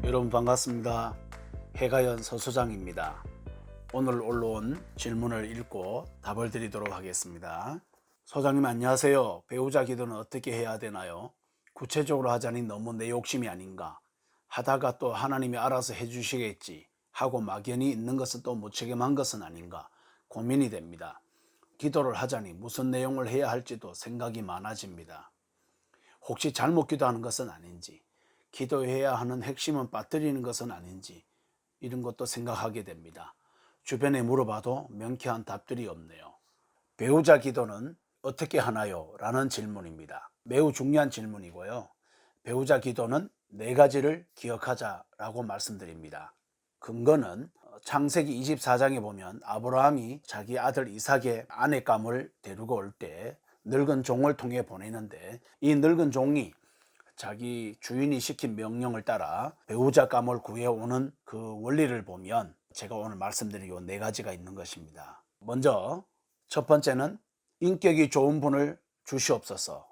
여러분 반갑습니다. 해가연 서소장입니다. 오늘 올라온 질문을 읽고 답을 드리도록 하겠습니다. 소장님 안녕하세요. 배우자 기도는 어떻게 해야 되나요? 구체적으로 하자니 너무 내 욕심이 아닌가? 하다가 또 하나님이 알아서 해주시겠지 하고 막연히 있는 것은 또 무책임한 것은 아닌가? 고민이 됩니다. 기도를 하자니 무슨 내용을 해야 할지도 생각이 많아집니다. 혹시 잘못 기도하는 것은 아닌지, 기도해야 하는 핵심은 빠뜨리는 것은 아닌지 이런 것도 생각하게 됩니다. 주변에 물어봐도 명쾌한 답들이 없네요. 배우자 기도는 어떻게 하나요? 라는 질문입니다. 매우 중요한 질문이고요. 배우자 기도는 네 가지를 기억하자라고 말씀드립니다. 근거는 창세기 24장에 보면 아브라함이 자기 아들 이삭의 아내감을 데리고 올 때 늙은 종을 통해 보내는데, 이 늙은 종이 자기 주인이 시킨 명령을 따라 배우자감을 구해오는 그 원리를 보면 제가 오늘 말씀드린 네 가지가 있는 것입니다. 먼저 첫 번째는 인격이 좋은 분을 주시옵소서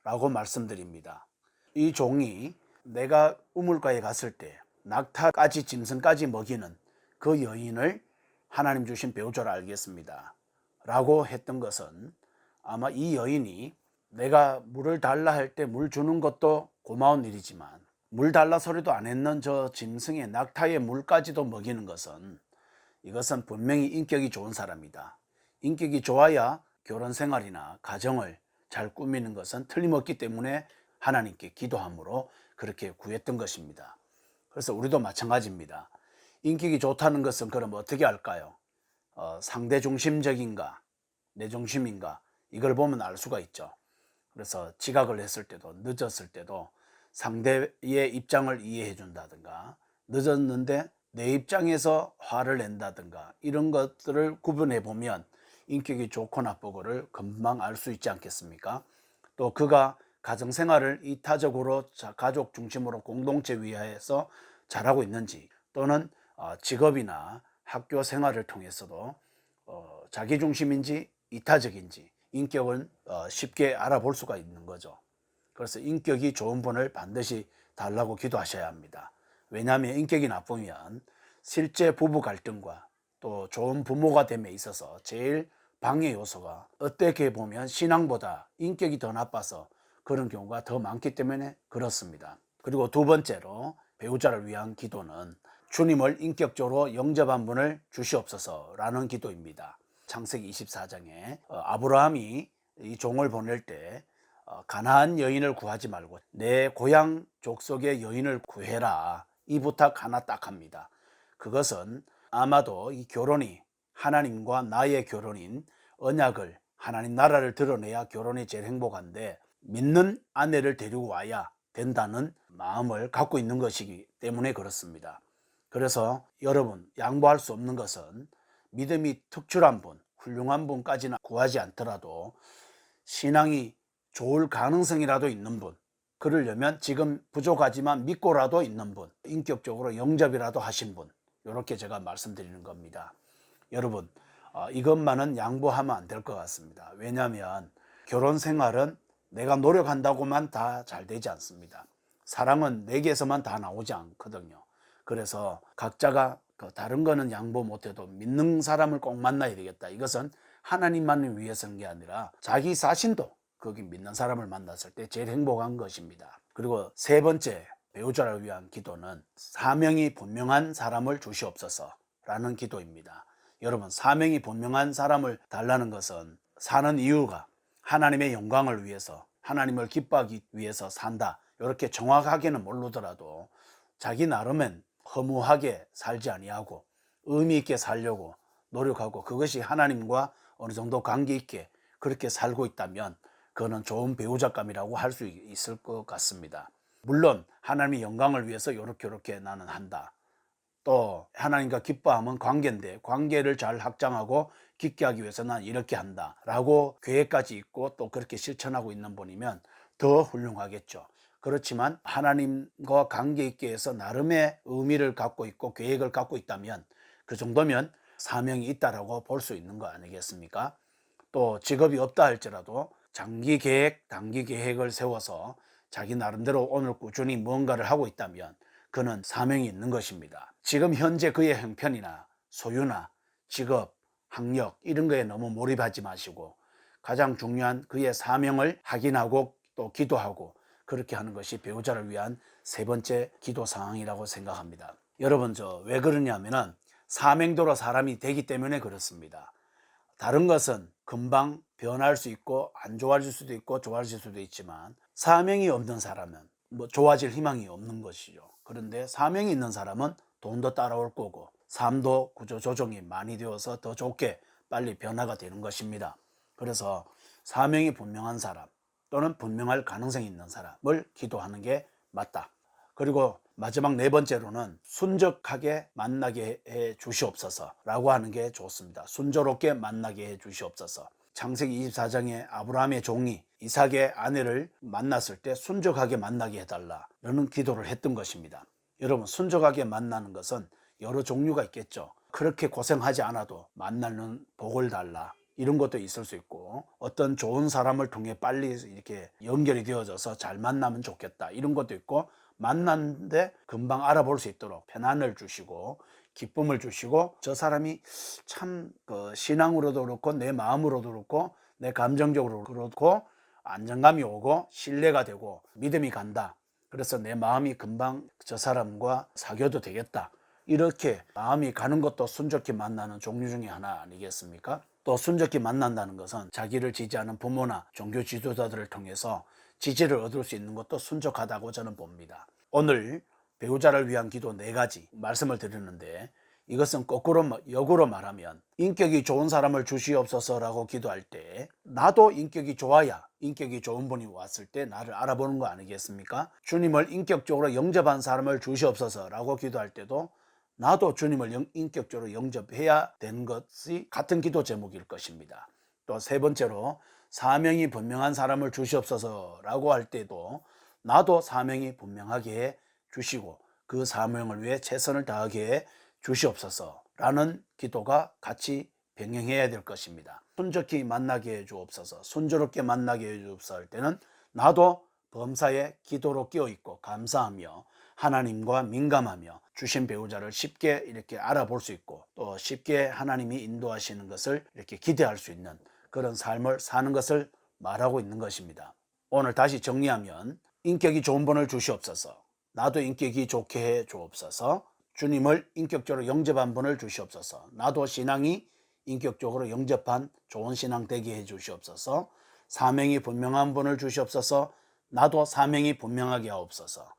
라고 말씀드립니다. 이 종이 내가 우물가에 갔을 때 낙타까지 짐승까지 먹이는 그 여인을 하나님 주신 배우자로 알겠습니다 라고 했던 것은, 아마 이 여인이 내가 물을 달라 할 때 물 주는 것도 고마운 일이지만 물 달라 소리도 안 했는 저 짐승의 낙타의 물까지도 먹이는 것은, 이것은 분명히 인격이 좋은 사람이다. 인격이 좋아야 결혼 생활이나 가정을 잘 꾸미는 것은 틀림없기 때문에 하나님께 기도함으로 그렇게 구했던 것입니다. 그래서 우리도 마찬가지입니다. 인격이 좋다는 것은 그럼 어떻게 할까요? 상대 중심적인가 내 중심인가, 이걸 보면 알 수가 있죠. 그래서 지각을 했을 때도 늦었을 때도 상대의 입장을 이해해 준다든가, 늦었는데 내 입장에서 화를 낸다든가, 이런 것들을 구분해 보면 인격이 좋고 나쁘고를 금방 알 수 있지 않겠습니까? 또 그가 가정생활을 이타적으로 가족 중심으로 공동체 위하에서 잘하고 있는지, 또는 직업이나 학교 생활을 통해서도 자기 중심인지 이타적인지 인격은 쉽게 알아볼 수가 있는 거죠. 그래서 인격이 좋은 분을 반드시 달라고 기도하셔야 합니다. 왜냐하면 인격이 나쁘면 실제 부부 갈등과 또 좋은 부모가 됨에 있어서 제일 방해 요소가 어떻게 보면 신앙보다 인격이 더 나빠서 그런 경우가 더 많기 때문에 그렇습니다. 그리고 두 번째로 배우자를 위한 기도는 주님을 인격적으로 영접한 분을 주시옵소서라는 기도입니다. 창세기 24장에 아브라함이 이 종을 보낼 때 가나안 여인을 구하지 말고 내 고향 족속의 여인을 구해라, 이 부탁 하나 딱 합니다. 그것은 아마도 이 결혼이 하나님과 나의 결혼인 언약을, 하나님 나라를 드러내야 결혼이 제일 행복한데 믿는 아내를 데리고 와야 된다는 마음을 갖고 있는 것이기 때문에 그렇습니다. 그래서 여러분, 양보할 수 없는 것은 믿음이 특출한 분, 훌륭한 분까지는 구하지 않더라도 신앙이 좋을 가능성이라도 있는 분, 그러려면 지금 부족하지만 믿고라도 있는 분, 인격적으로 영접이라도 하신 분, 이렇게 제가 말씀드리는 겁니다. 여러분, 이것만은 양보하면 안 될 것 같습니다. 왜냐하면 결혼 생활은 내가 노력한다고만 다 잘 되지 않습니다. 사랑은 내게서만 다 나오지 않거든요. 그래서 각자가 다른 거는 양보 못해도 믿는 사람을 꼭 만나야 되겠다. 이것은 하나님만을 위해서는 게 아니라 자기 자신도 거기 믿는 사람을 만났을 때 제일 행복한 것입니다. 그리고 세 번째, 배우자를 위한 기도는 사명이 분명한 사람을 주시옵소서라는 기도입니다. 여러분, 사명이 분명한 사람을 달라는 것은 사는 이유가 하나님의 영광을 위해서, 하나님을 기뻐하기 위해서 산다, 이렇게 정확하게는 모르더라도 자기 나름엔 허무하게 살지 아니하고 의미 있게 살려고 노력하고 그것이 하나님과 어느 정도 관계 있게 그렇게 살고 있다면 그거는 좋은 배우자감이라고 할 수 있을 것 같습니다. 물론 하나님의 영광을 위해서 이렇게 나는 한다, 또 하나님과 기뻐하면 관계인데 관계를 잘 확장하고 깊게 하기 위해서 난 이렇게 한다 라고 계획까지 있고 또 그렇게 실천하고 있는 분이면 더 훌륭하겠죠. 그렇지만 하나님과 관계 있게 해서 나름의 의미를 갖고 있고 계획을 갖고 있다면 그 정도면 사명이 있다라고 볼 수 있는 거 아니겠습니까? 또 직업이 없다 할지라도 장기 계획, 단기 계획을 세워서 자기 나름대로 오늘 꾸준히 무언가를 하고 있다면 그는 사명이 있는 것입니다. 지금 현재 그의 형편이나 소유나 직업, 학력 이런 거에 너무 몰입하지 마시고 가장 중요한 그의 사명을 확인하고 또 기도하고 그렇게 하는 것이 배우자를 위한 세 번째 기도 상황이라고 생각합니다. 여러분 왜 그러냐면은 사명대로 사람이 되기 때문에 그렇습니다. 다른 것은 금방 변할 수 있고 안 좋아질 수도 있고 좋아질 수도 있지만 사명이 없는 사람은 좋아질 희망이 없는 것이죠. 그런데 사명이 있는 사람은 돈도 따라올 거고 삶도 구조조정이 많이 되어서 더 좋게 빨리 변화가 되는 것입니다. 그래서 사명이 분명한 사람 또는 분명할 가능성이 있는 사람을 기도하는 게 맞다. 그리고 마지막 네 번째로는 순적하게 만나게 해 주시옵소서 라고 하는 게 좋습니다. 순조롭게 만나게 해 주시옵소서. 창세기 24장에 아브라함의 종이 이삭의 아내를 만났을 때 순적하게 만나게 해달라는 기도를 했던 것입니다. 여러분 순적하게 만나는 것은 여러 종류가 있겠죠. 그렇게 고생하지 않아도 만나는 복을 달라 이런 것도 있을 수 있고 어떤 좋은 사람을 통해 빨리 이렇게 연결이 되어져서 잘 만나면 좋겠다 이런 것도 있고 만났는데 금방 알아볼 수 있도록 편안을 주시고 기쁨을 주시고 저 사람이 참 신앙으로도 그렇고 내 마음으로도 그렇고 내 감정적으로 그렇고 안정감이 오고 신뢰가 되고 믿음이 간다. 그래서 내 마음이 금방 저 사람과 사귀어도 되겠다. 이렇게 마음이 가는 것도 순적히 만나는 종류 중에 하나 아니겠습니까? 또 순적히 만난다는 것은 자기를 지지하는 부모나 종교 지도자들을 통해서 지지를 얻을 수 있는 것도 순적하다고 저는 봅니다. 오늘 배우자를 위한 기도 4가지 말씀을 드렸는데 이것은 거꾸로 역으로 말하면 인격이 좋은 사람을 주시옵소서라고 기도할 때 나도 인격이 좋아야 인격이 좋은 분이 왔을 때 나를 알아보는 거 아니겠습니까? 주님을 인격적으로 영접한 사람을 주시옵소서라고 기도할 때도 나도 주님을 인격적으로 영접해야 되는 것이 같은 기도 제목일 것입니다. 또 세 번째로 사명이 분명한 사람을 주시옵소서라고 할 때도 나도 사명이 분명하게 해 주시고 그 사명을 위해 최선을 다하게 해 주시옵소서라는 기도가 같이 병행해야 될 것입니다. 순적히 만나게 해 주옵소서, 순조롭게 만나게 해 주옵소서 할 때는 나도 범사에 기도로 끼어 있고 감사하며 하나님과 민감하며 주신 배우자를 쉽게 이렇게 알아볼 수 있고 또 쉽게 하나님이 인도하시는 것을 이렇게 기대할 수 있는 그런 삶을 사는 것을 말하고 있는 것입니다. 오늘 다시 정리하면 인격이 좋은 분을 주시옵소서, 나도 인격이 좋게 해 주옵소서, 주님을 인격적으로 영접한 분을 주시옵소서, 나도 신앙이 인격적으로 영접한 좋은 신앙 되게 해 주시옵소서, 사명이 분명한 분을 주시옵소서, 나도 사명이 분명하게 하옵소서,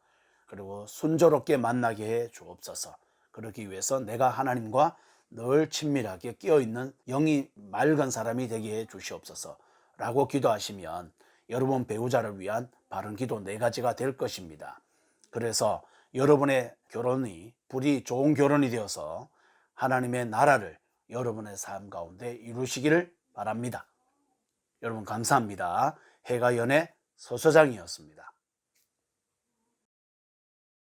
그리고 순조롭게 만나게 해 주옵소서. 그러기 위해서 내가 하나님과 늘 친밀하게 끼어있는 영이 맑은 사람이 되게 해 주시옵소서 라고 기도하시면 여러분 배우자를 위한 바른 기도 4가지가 될 것입니다. 그래서 여러분의 결혼이 부디 좋은 결혼이 되어서 하나님의 나라를 여러분의 삶 가운데 이루시기를 바랍니다. 여러분 감사합니다. 해가연의 서소장이었습니다.